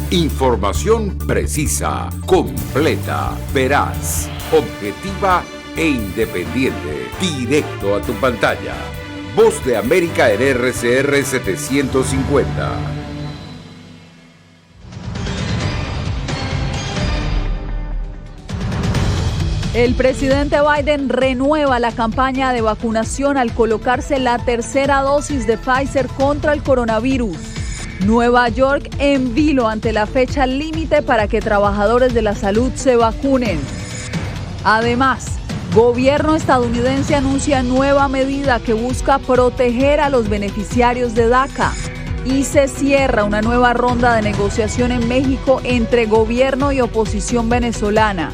Información precisa, completa, veraz, objetiva e independiente. Directo a tu pantalla. Voz de América en RCR 750. El presidente Biden renueva la campaña de vacunación al colocarse la tercera dosis de Pfizer contra el coronavirus. Nueva York en vilo ante la fecha límite para que trabajadores de la salud se vacunen. Además, gobierno estadounidense anuncia nueva medida que busca proteger a los beneficiarios de DACA. Y se cierra una nueva ronda de negociación en México entre gobierno y oposición venezolana.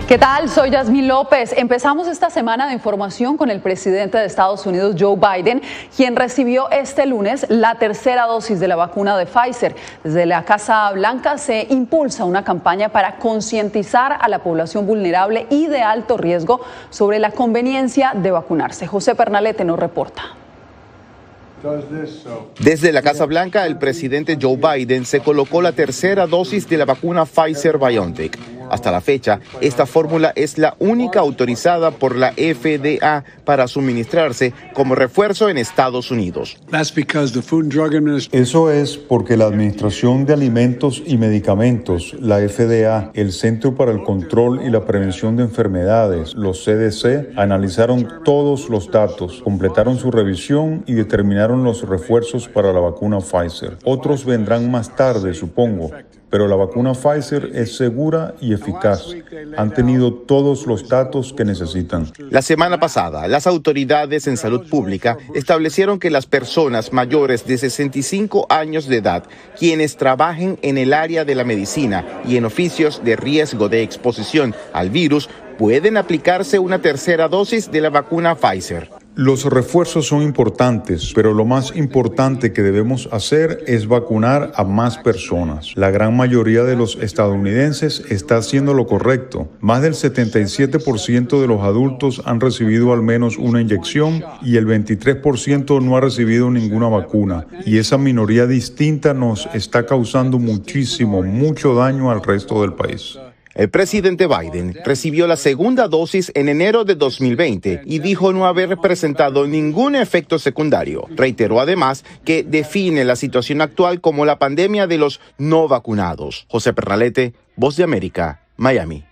¿Qué tal? Soy Yasmín López. Empezamos esta semana de información con el presidente de Estados Unidos, Joe Biden, quien recibió este lunes la tercera dosis de la vacuna de Pfizer. Desde la Casa Blanca se impulsa una campaña para concientizar a la población vulnerable y de alto riesgo sobre la conveniencia de vacunarse. José Pernalete nos reporta. Desde la Casa Blanca, el presidente Joe Biden se colocó la tercera dosis de la vacuna Pfizer-BioNTech. Hasta la fecha, esta fórmula es la única autorizada por la FDA para suministrarse como refuerzo en Estados Unidos. Eso es porque la Administración de Alimentos y Medicamentos, la FDA, el Centro para el Control y la Prevención de Enfermedades, los CDC, analizaron todos los datos, completaron su revisión y determinaron los refuerzos para la vacuna Pfizer. Otros vendrán más tarde, supongo. Pero la vacuna Pfizer es segura y eficaz. Han tenido todos los datos que necesitan. La semana pasada, las autoridades en salud pública establecieron que las personas mayores de 65 años de edad, quienes trabajen en el área de la medicina y en oficios de riesgo de exposición al virus, pueden aplicarse una tercera dosis de la vacuna Pfizer. Los refuerzos son importantes, pero lo más importante que debemos hacer es vacunar a más personas. La gran mayoría de los estadounidenses está haciendo lo correcto. Más del 77% de los adultos han recibido al menos una inyección y el 23% no ha recibido ninguna vacuna. Y esa minoría distinta nos está causando mucho daño al resto del país. El presidente Biden recibió la segunda dosis en enero de 2020 y dijo no haber presentado ningún efecto secundario. Reiteró además que define la situación actual como la pandemia de los no vacunados. José Pernalete, Voz de América, Miami.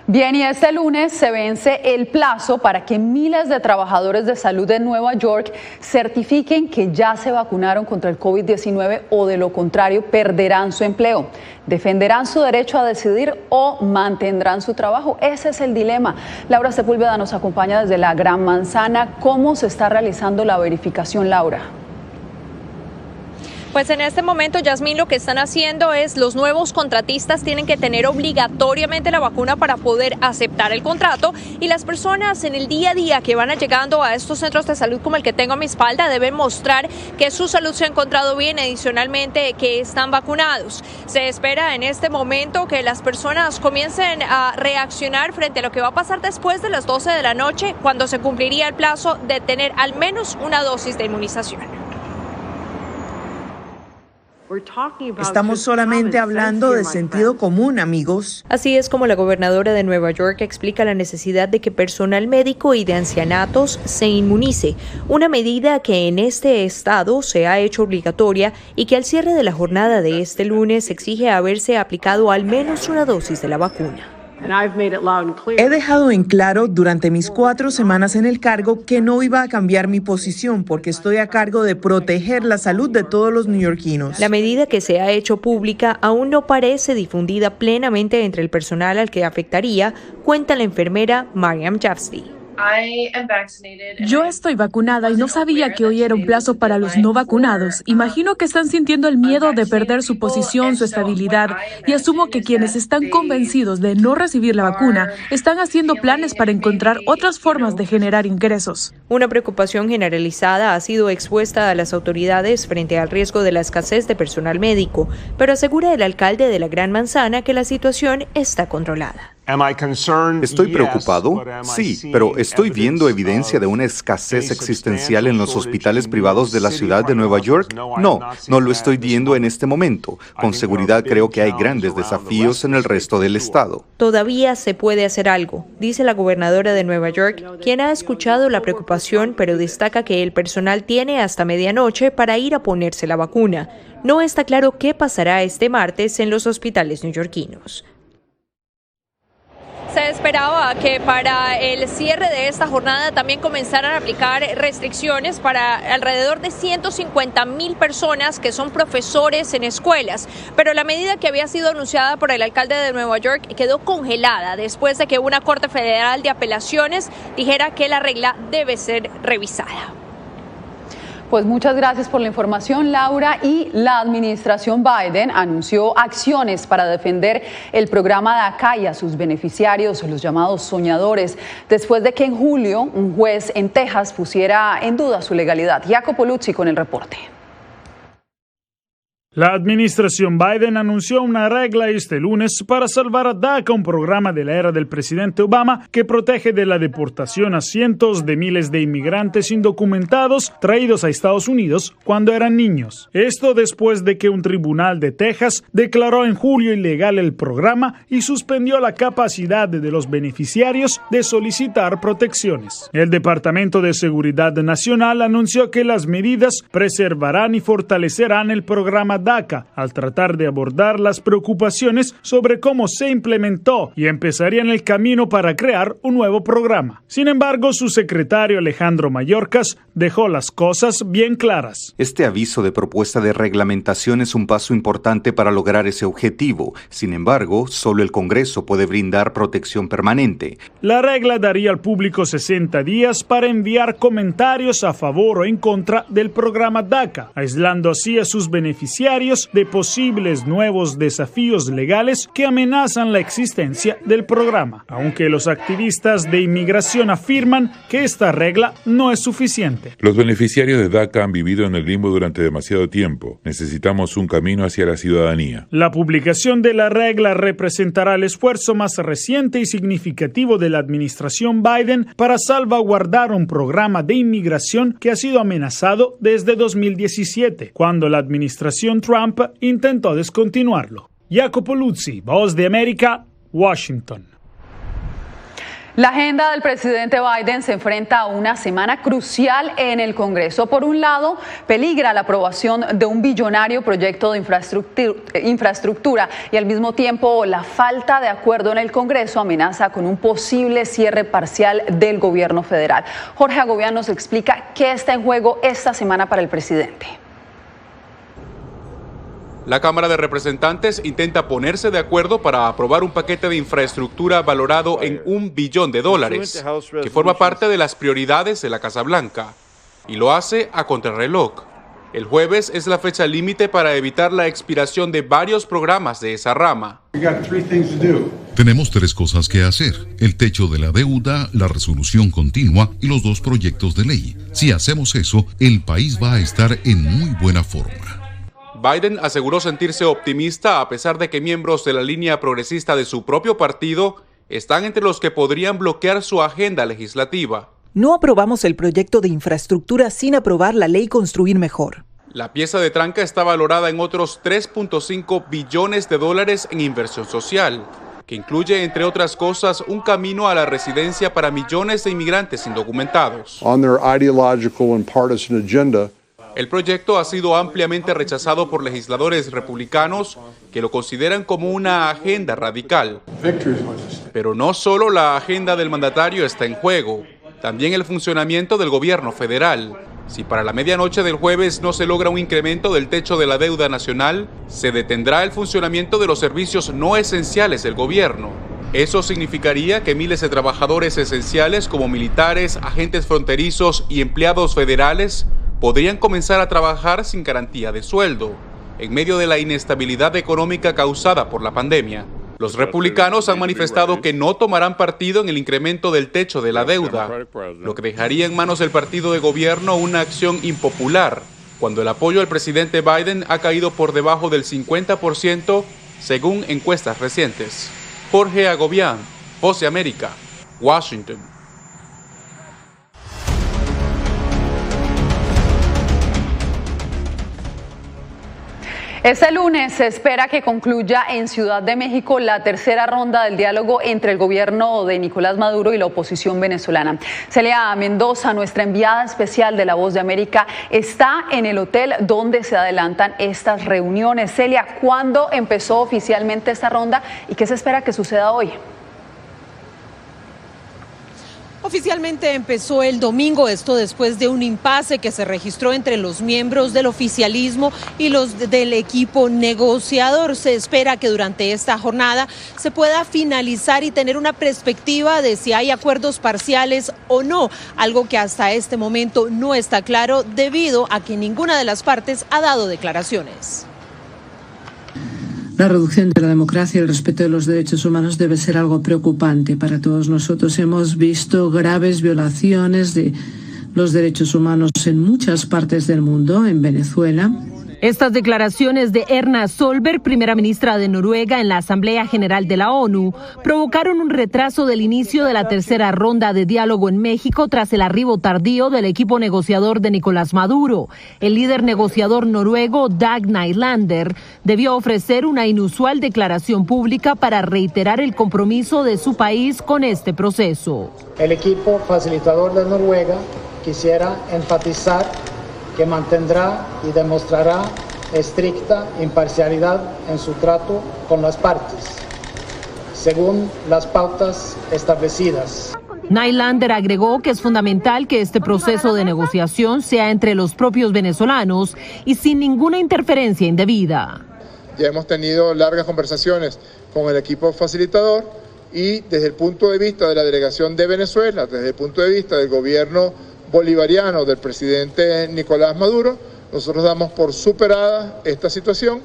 Bien, y este lunes se vence el plazo para que miles de trabajadores de salud de Nueva York certifiquen que ya se vacunaron contra el COVID-19 o de lo contrario perderán su empleo. ¿Defenderán su derecho a decidir o mantendrán su trabajo? Ese es el dilema. Laura Sepúlveda nos acompaña desde la Gran Manzana. ¿Cómo se está realizando la verificación, Laura? Pues en este momento, Yasmín, lo que están haciendo es los nuevos contratistas tienen que tener obligatoriamente la vacuna para poder aceptar el contrato y las personas en el día a día que van llegando a estos centros de salud como el que tengo a mi espalda deben mostrar que su salud se ha encontrado bien, adicionalmente que están vacunados. Se espera en este momento que las personas comiencen a reaccionar frente a lo que va a pasar después de las 12 de la noche, cuando se cumpliría el plazo de tener al menos una dosis de inmunización. Estamos solamente hablando de sentido común, amigos. Así es como la gobernadora de Nueva York explica la necesidad de que personal médico y de ancianatos se inmunice, una medida que en este estado se ha hecho obligatoria y que al cierre de la jornada de este lunes exige haberse aplicado al menos una dosis de la vacuna. He dejado en claro durante mis 4 semanas en el cargo que no iba a cambiar mi posición porque estoy a cargo de proteger la salud de todos los neoyorquinos. La medida que se ha hecho pública aún no parece difundida plenamente entre el personal al que afectaría, cuenta la enfermera Mariam Jafsti. Yo estoy vacunada y no sabía que hoy era un plazo para los no vacunados. Imagino que están sintiendo el miedo de perder su posición, su estabilidad, y asumo que quienes están convencidos de no recibir la vacuna están haciendo planes para encontrar otras formas de generar ingresos. Una preocupación generalizada ha sido expuesta a las autoridades frente al riesgo de la escasez de personal médico, pero asegura el alcalde de la Gran Manzana que la situación está controlada. ¿Estoy preocupado? Sí, pero estoy viendo evidencia de una escasez existencial en los hospitales privados de la ciudad de Nueva York. No lo estoy viendo en este momento. Con seguridad creo que hay grandes desafíos en el resto del estado. Todavía se puede hacer algo, dice la gobernadora de Nueva York, quien ha escuchado la preocupación, pero destaca que el personal tiene hasta medianoche para ir a ponerse la vacuna. No está claro qué pasará este martes en los hospitales neoyorquinos. Se esperaba que para el cierre de esta jornada también comenzaran a aplicar restricciones para alrededor de 150,000 personas que son profesores en escuelas, pero la medida que había sido anunciada por el alcalde de Nueva York quedó congelada después de que una Corte Federal de Apelaciones dijera que la regla debe ser revisada. Pues muchas gracias por la información, Laura. Y la administración Biden anunció acciones para defender el programa DACA y a sus beneficiarios, los llamados soñadores, después de que en julio un juez en Texas pusiera en duda su legalidad. Jacopo Luzzi con el reporte. La administración Biden anunció una regla este lunes para salvar a DACA, un programa de la era del presidente Obama que protege de la deportación a cientos de miles de inmigrantes indocumentados traídos a Estados Unidos cuando eran niños. Esto después de que un tribunal de Texas declaró en julio ilegal el programa y suspendió la capacidad de los beneficiarios de solicitar protecciones. El Departamento de Seguridad Nacional anunció que las medidas preservarán y fortalecerán el programa DACA al tratar de abordar las preocupaciones sobre cómo se implementó y empezarían el camino para crear un nuevo programa. Sin embargo, su secretario Alejandro Mayorkas dejó las cosas bien claras. Este aviso de propuesta de reglamentación es un paso importante para lograr ese objetivo. Sin embargo, solo el Congreso puede brindar protección permanente. La regla daría al público 60 días para enviar comentarios a favor o en contra del programa DACA, aislando así a sus beneficiarios de posibles nuevos desafíos legales que amenazan la existencia del programa, aunque los activistas de inmigración afirman que esta regla no es suficiente. Los beneficiarios de DACA han vivido en el limbo durante demasiado tiempo. Necesitamos un camino hacia la ciudadanía. La publicación de la regla representará el esfuerzo más reciente y significativo de la administración Biden para salvaguardar un programa de inmigración que ha sido amenazado desde 2017, cuando la administración Trump intentó descontinuarlo. Jacopo Luzzi, Voz de América, Washington. La agenda del presidente Biden se enfrenta a una semana crucial en el Congreso. Por un lado, peligra la aprobación de un billonario proyecto de infraestructura y al mismo tiempo la falta de acuerdo en el Congreso amenaza con un posible cierre parcial del gobierno federal. Jorge Agobián nos explica qué está en juego esta semana para el presidente. La Cámara de Representantes intenta ponerse de acuerdo para aprobar un paquete de infraestructura valorado en $1 billón, que forma parte de las prioridades de la Casa Blanca, y lo hace a contrarreloj. El jueves es la fecha límite para evitar la expiración de varios programas de esa rama. Tenemos 3 cosas que hacer: el techo de la deuda, la resolución continua y los 2 proyectos de ley. Si hacemos eso, el país va a estar en muy buena forma. Biden aseguró sentirse optimista a pesar de que miembros de la línea progresista de su propio partido están entre los que podrían bloquear su agenda legislativa. No aprobamos el proyecto de infraestructura sin aprobar la ley Construir Mejor. La pieza de tranca está valorada en otros $3.5 billones en inversión social, que incluye, entre otras cosas, un camino a la residencia para millones de inmigrantes indocumentados. On their ideological and partisan agenda, el proyecto ha sido ampliamente rechazado por legisladores republicanos que lo consideran como una agenda radical. Pero no solo la agenda del mandatario está en juego, también el funcionamiento del gobierno federal. Si para la medianoche del jueves no se logra un incremento del techo de la deuda nacional, se detendrá el funcionamiento de los servicios no esenciales del gobierno. Eso significaría que miles de trabajadores esenciales como militares, agentes fronterizos y empleados federales podrían comenzar a trabajar sin garantía de sueldo, en medio de la inestabilidad económica causada por la pandemia. Los republicanos han manifestado que no tomarán partido en el incremento del techo de la deuda, lo que dejaría en manos del partido de gobierno una acción impopular, cuando el apoyo al presidente Biden ha caído por debajo del 50%, según encuestas recientes. Jorge Agobián, Voz de América, Washington. Este lunes se espera que concluya en Ciudad de México la tercera ronda del diálogo entre el gobierno de Nicolás Maduro y la oposición venezolana. Celia Mendoza, nuestra enviada especial de La Voz de América, está en el hotel donde se adelantan estas reuniones. Celia, ¿cuándo empezó oficialmente esta ronda y qué se espera que suceda hoy? Oficialmente empezó el domingo, esto después de un impasse que se registró entre los miembros del oficialismo y los del equipo negociador. Se espera que durante esta jornada se pueda finalizar y tener una perspectiva de si hay acuerdos parciales o no, algo que hasta este momento no está claro debido a que ninguna de las partes ha dado declaraciones. La reducción de la democracia y el respeto de los derechos humanos debe ser algo preocupante para todos nosotros. Hemos visto graves violaciones de los derechos humanos en muchas partes del mundo, en Venezuela. Estas declaraciones de Erna Solberg, primera ministra de Noruega en la Asamblea General de la ONU, provocaron un retraso del inicio de la tercera ronda de diálogo en México tras el arribo tardío del equipo negociador de Nicolás Maduro. El líder negociador noruego, Dag Nylander, debió ofrecer una inusual declaración pública para reiterar el compromiso de su país con este proceso. El equipo facilitador de Noruega quisiera enfatizar que mantendrá y demostrará estricta imparcialidad en su trato con las partes, según las pautas establecidas. Nylander agregó que es fundamental que este proceso de negociación sea entre los propios venezolanos y sin ninguna interferencia indebida. Ya hemos tenido largas conversaciones con el equipo facilitador y desde el punto de vista de la delegación de Venezuela, desde el punto de vista del gobierno bolivariano del presidente Nicolás Maduro, nosotros damos por superada esta situación.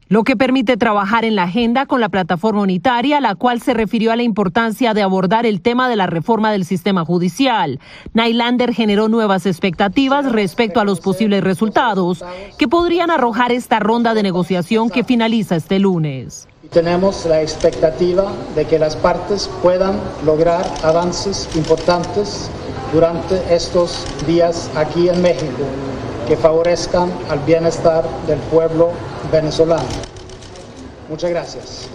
Lo que permite trabajar en la agenda con la plataforma unitaria, la cual se refirió a la importancia de abordar el tema de la reforma del sistema judicial. Nylander generó nuevas expectativas respecto a los posibles resultados que podrían arrojar esta ronda de negociación que finaliza este lunes. Tenemos la expectativa de que las partes puedan lograr avances importantes durante estos días aquí en México que favorezcan al bienestar del pueblo venezolano. Muchas gracias.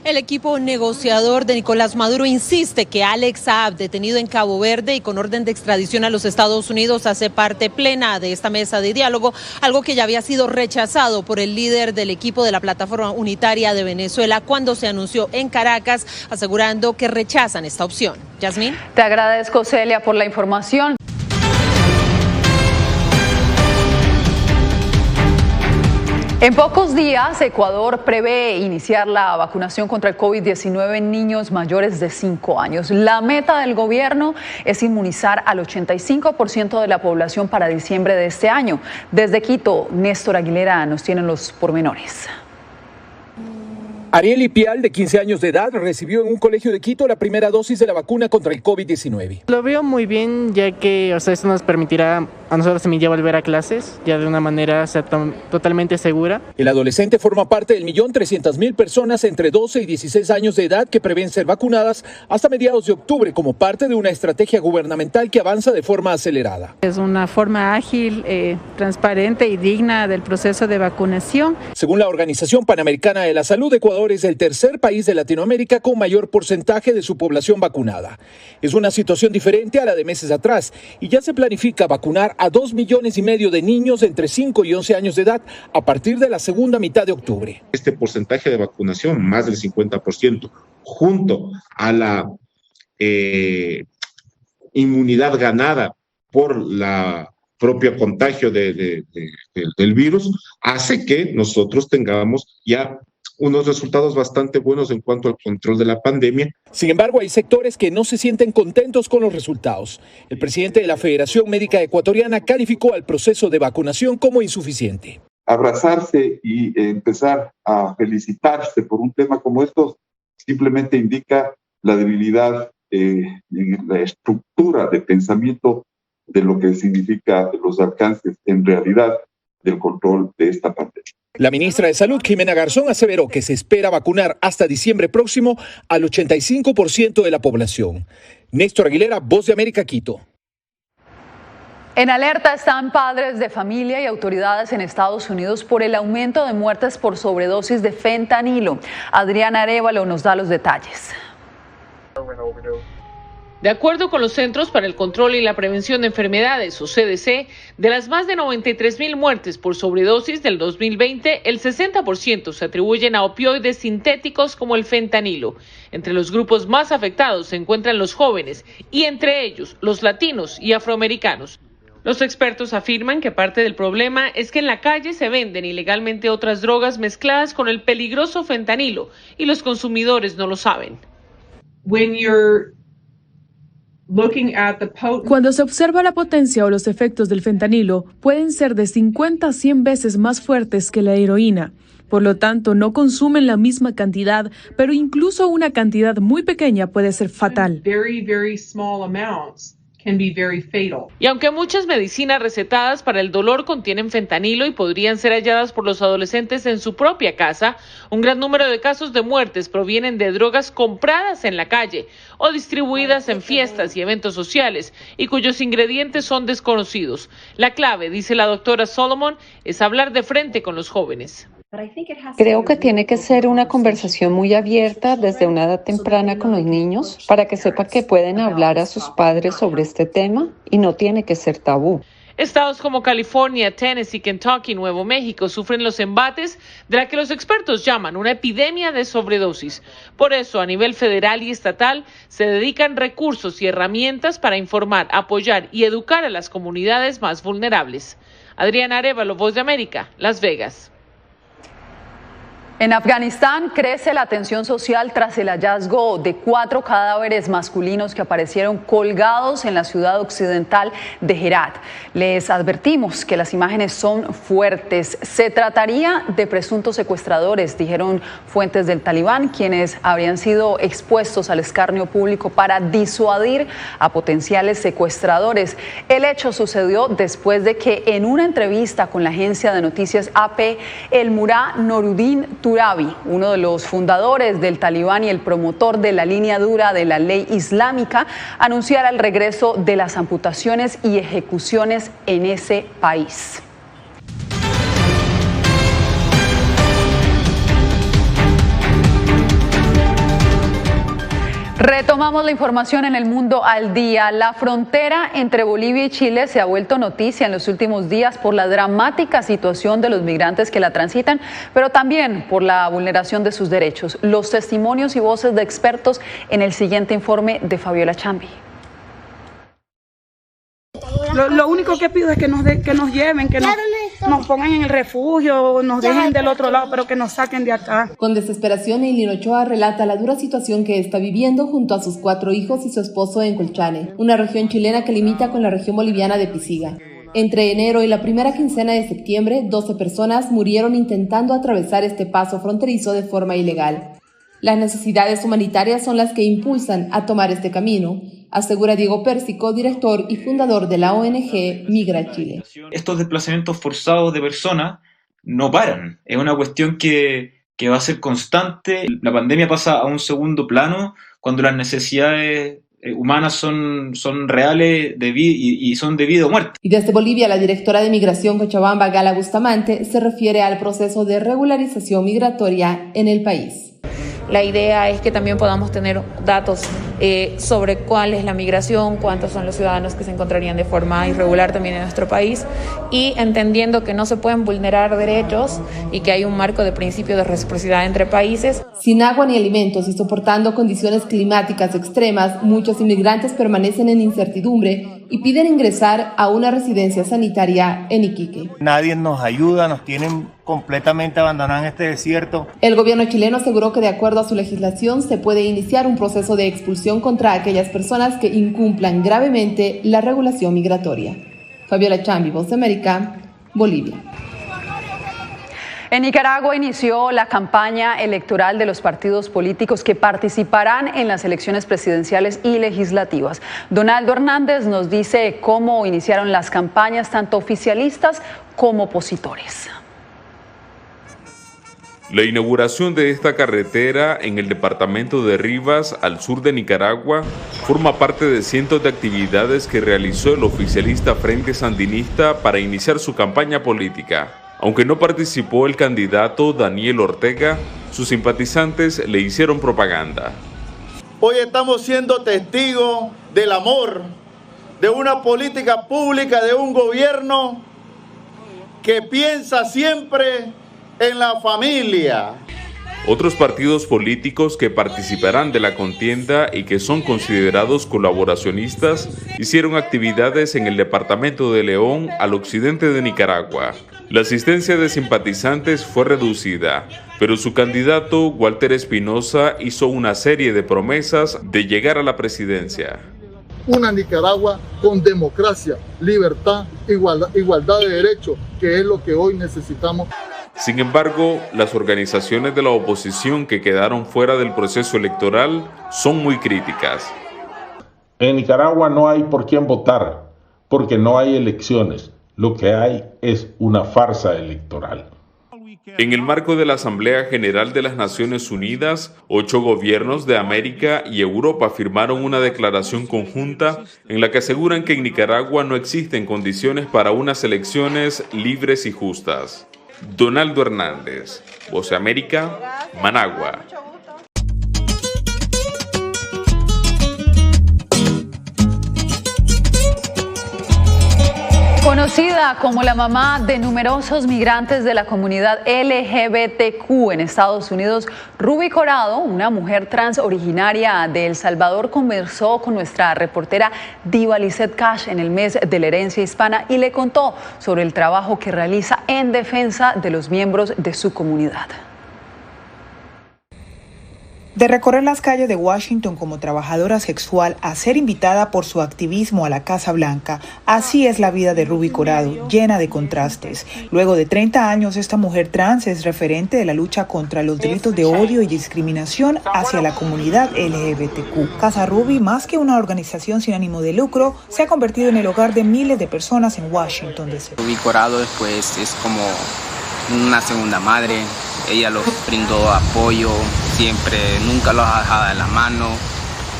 El equipo negociador de Nicolás Maduro insiste que Alex Saab, detenido en Cabo Verde y con orden de extradición a los Estados Unidos, hace parte plena de esta mesa de diálogo, algo que ya había sido rechazado por el líder del equipo de la plataforma unitaria de Venezuela cuando se anunció en Caracas, asegurando que rechazan esta opción. Yasmín. Te agradezco, Celia, por la información. En pocos días, Ecuador prevé iniciar la vacunación contra el COVID-19 en niños mayores de 5 años. La meta del gobierno es inmunizar al 85% de la población para diciembre de este año. Desde Quito, Néstor Aguilera nos tiene los pormenores. Ariel Ipial, de 15 años de edad, recibió en un colegio de Quito la primera dosis de la vacuna contra el COVID-19. Lo veo muy bien, ya que esto nos permitirá a nosotros ya volver a clases, ya de una manera totalmente segura. El adolescente forma parte del 1.300.000 personas entre 12 y 16 años de edad que prevén ser vacunadas hasta mediados de octubre como parte de una estrategia gubernamental que avanza de forma acelerada. Es una forma ágil, transparente y digna del proceso de vacunación. Según la Organización Panamericana de la Salud, Ecuador es el tercer país de Latinoamérica con mayor porcentaje de su población vacunada. Es una situación diferente a la de meses atrás y ya se planifica vacunar a 2,5 millones de niños entre 5 y 11 años de edad a partir de la segunda mitad de octubre. Este porcentaje de vacunación, más del 50%, junto a la inmunidad ganada por la propio contagio del virus, hace que nosotros tengamos ya unos resultados bastante buenos en cuanto al control de la pandemia. Sin embargo, hay sectores que no se sienten contentos con los resultados. El presidente de la Federación Médica Ecuatoriana calificó al proceso de vacunación como insuficiente. Abrazarse y empezar a felicitarse por un tema como estos simplemente indica la debilidad en la estructura de pensamiento de lo que significa los alcances en realidad del control de esta pandemia. La ministra de Salud, Jimena Garzón, aseveró que se espera vacunar hasta diciembre próximo al 85% de la población. Néstor Aguilera, Voz de América, Quito. En alerta están padres de familia y autoridades en Estados Unidos por el aumento de muertes por sobredosis de fentanilo. Adriana Arévalo nos da los detalles. De acuerdo con los Centros para el Control y la Prevención de Enfermedades, o CDC, de las más de 93,000 muertes por sobredosis del 2020, el 60% se atribuyen a opioides sintéticos como el fentanilo. Entre los grupos más afectados se encuentran los jóvenes y entre ellos los latinos y afroamericanos. Los expertos afirman que parte del problema es que en la calle se venden ilegalmente otras drogas mezcladas con el peligroso fentanilo y los consumidores no lo saben. Cuando se observa la potencia o los efectos del fentanilo, pueden ser de 50 a 100 veces más fuertes que la heroína. Por lo tanto, no consumen la misma cantidad, pero incluso una cantidad muy pequeña puede ser fatal. Y aunque muchas medicinas recetadas para el dolor contienen fentanilo y podrían ser halladas por los adolescentes en su propia casa, un gran número de casos de muertes provienen de drogas compradas en la calle o distribuidas en fiestas y eventos sociales y cuyos ingredientes son desconocidos. La clave, dice la doctora Solomon, es hablar de frente con los jóvenes. Creo que tiene que ser una conversación muy abierta desde una edad temprana con los niños para que sepan que pueden hablar a sus padres sobre este tema y no tiene que ser tabú. Estados como California, Tennessee, Kentucky y Nuevo México sufren los embates de la que los expertos llaman una epidemia de sobredosis. Por eso, a nivel federal y estatal, se dedican recursos y herramientas para informar, apoyar y educar a las comunidades más vulnerables. Adriana Arévalo, Voz de América, Las Vegas. En Afganistán crece la tensión social tras el hallazgo de 4 cadáveres masculinos que aparecieron colgados en la ciudad occidental de Herat. Les advertimos que las imágenes son fuertes. Se trataría de presuntos secuestradores, dijeron fuentes del Talibán, quienes habrían sido expuestos al escarnio público para disuadir a potenciales secuestradores. El hecho sucedió después de que en una entrevista con la agencia de noticias AP, el Mullah Noruddin Turabi, uno de los fundadores del Talibán y el promotor de la línea dura de la ley islámica, anunciara el regreso de las amputaciones y ejecuciones en ese país. Retomamos la información en el Mundo al Día. La frontera entre Bolivia y Chile se ha vuelto noticia en los últimos días por la dramática situación de los migrantes que la transitan, pero también por la vulneración de sus derechos. Los testimonios y voces de expertos en el siguiente informe de Fabiola Chambi. Lo único que pido es que nos lleven, que nos pongan en el refugio, nos dejen del otro lado, pero que nos saquen de acá. Con desesperación, Eileen Ochoa relata la dura situación que está viviendo junto a sus 4 hijos y su esposo en Colchane, una región chilena que limita con la región boliviana de Pisiga. Entre enero y la primera quincena de septiembre, 12 personas murieron intentando atravesar este paso fronterizo de forma ilegal. Las necesidades humanitarias son las que impulsan a tomar este camino, asegura Diego Pérsico, director y fundador de la ONG Migra Chile. Estos desplazamientos forzados de personas no paran, es una cuestión que va a ser constante. La pandemia pasa a un segundo plano cuando las necesidades humanas son reales y son de vida o muerte. Y desde Bolivia, la directora de Migración Cochabamba, Gala Bustamante, se refiere al proceso de regularización migratoria en el país. La idea es que también podamos tener datos sobre cuál es la migración, cuántos son los ciudadanos que se encontrarían de forma irregular también en nuestro país, y entendiendo que no se pueden vulnerar derechos y que hay un marco de principio de reciprocidad entre países. Sin agua ni alimentos y soportando condiciones climáticas extremas, muchos inmigrantes permanecen en incertidumbre y piden ingresar a una residencia sanitaria en Iquique. Nadie nos ayuda, nos tienen completamente abandonados en este desierto. El gobierno chileno aseguró que de acuerdo a su legislación se puede iniciar un proceso de expulsión contra aquellas personas que incumplan gravemente la regulación migratoria. Fabiola Chambi, Voz de América, Bolivia. En Nicaragua inició la campaña electoral de los partidos políticos que participarán en las elecciones presidenciales y legislativas. Donaldo Hernández nos dice cómo iniciaron las campañas, tanto oficialistas como opositores. La inauguración de esta carretera en el departamento de Rivas, al sur de Nicaragua, forma parte de cientos de actividades que realizó el oficialista Frente Sandinista para iniciar su campaña política. Aunque no participó el candidato Daniel Ortega, sus simpatizantes le hicieron propaganda. Hoy estamos siendo testigos del amor, de una política pública, de un gobierno que piensa siempre en la familia. Otros partidos políticos que participarán de la contienda y que son considerados colaboracionistas hicieron actividades en el departamento de León, al occidente de Nicaragua. La asistencia de simpatizantes fue reducida, pero su candidato, Walter Espinosa, hizo una serie de promesas de llegar a la presidencia. Una Nicaragua con democracia, libertad, igualdad de derechos, que es lo que hoy necesitamos. Sin embargo, las organizaciones de la oposición que quedaron fuera del proceso electoral son muy críticas. En Nicaragua no hay por quién votar, porque no hay elecciones. Lo que hay es una farsa electoral. En el marco de la Asamblea General de las Naciones Unidas, 8 gobiernos de América y Europa firmaron una declaración conjunta en la que aseguran que en Nicaragua no existen condiciones para unas elecciones libres y justas. Donaldo Hernández, Voz de América, Managua. Conocida como la mamá de numerosos migrantes de la comunidad LGBTQ en Estados Unidos, Ruby Corado, una mujer trans originaria de El Salvador, conversó con nuestra reportera Diva Lizeth Cash en el mes de la herencia hispana y le contó sobre el trabajo que realiza en defensa de los miembros de su comunidad. De recorrer las calles de Washington como trabajadora sexual a ser invitada por su activismo a la Casa Blanca, así es la vida de Ruby Corado, llena de contrastes. Luego de 30 años, esta mujer trans es referente de la lucha contra los delitos de odio y discriminación hacia la comunidad LGBTQ. Casa Ruby, más que una organización sin ánimo de lucro, se ha convertido en el hogar de miles de personas en Washington DC. Ruby Corado después es como una segunda madre. Ella los brindó apoyo, siempre, nunca los ha dejado de la mano.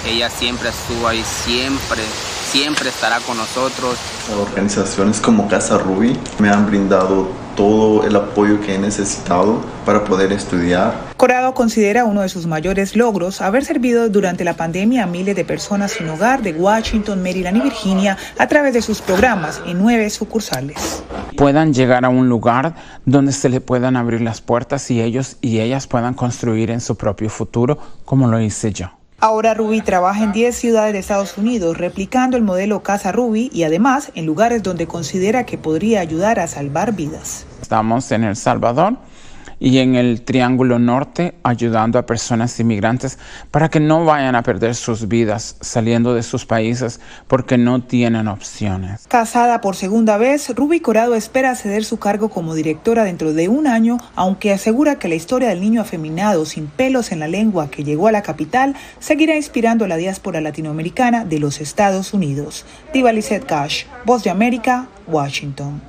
Ella siempre estuvo ahí, siempre estará con nosotros. Organizaciones como Casa Ruby me han brindado todo el apoyo que he necesitado para poder estudiar. Corado considera uno de sus mayores logros haber servido durante la pandemia a miles de personas sin hogar de Washington, Maryland y Virginia a través de sus programas en 9 sucursales. Puedan llegar a un lugar donde se le puedan abrir las puertas y ellos y ellas puedan construir en su propio futuro, como lo hice yo. Ahora Ruby trabaja en 10 ciudades de Estados Unidos, replicando el modelo Casa Ruby y además en lugares donde considera que podría ayudar a salvar vidas. Estamos en El Salvador y en el Triángulo Norte ayudando a personas inmigrantes para que no vayan a perder sus vidas saliendo de sus países porque no tienen opciones. Casada por segunda vez, Ruby Corado espera ceder su cargo como directora dentro de un año, aunque asegura que la historia del niño afeminado sin pelos en la lengua que llegó a la capital seguirá inspirando a la diáspora latinoamericana de los Estados Unidos. Diva Lizeth Cash, Voz de América, Washington.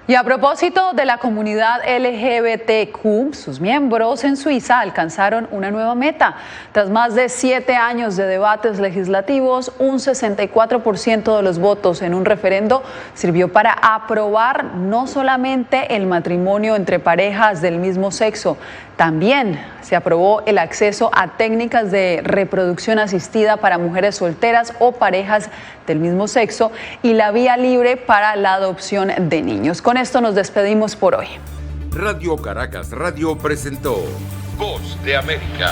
Y a propósito de la comunidad LGBTQ, sus miembros en Suiza alcanzaron una nueva meta. Tras más de 7 años de debates legislativos, un 64% de los votos en un referendo sirvió para aprobar no solamente el matrimonio entre parejas del mismo sexo, también se aprobó el acceso a técnicas de reproducción asistida para mujeres solteras o parejas del mismo sexo y la vía libre para la adopción de niños. Con esto nos despedimos por hoy. Radio Caracas Radio presentó Voz de América.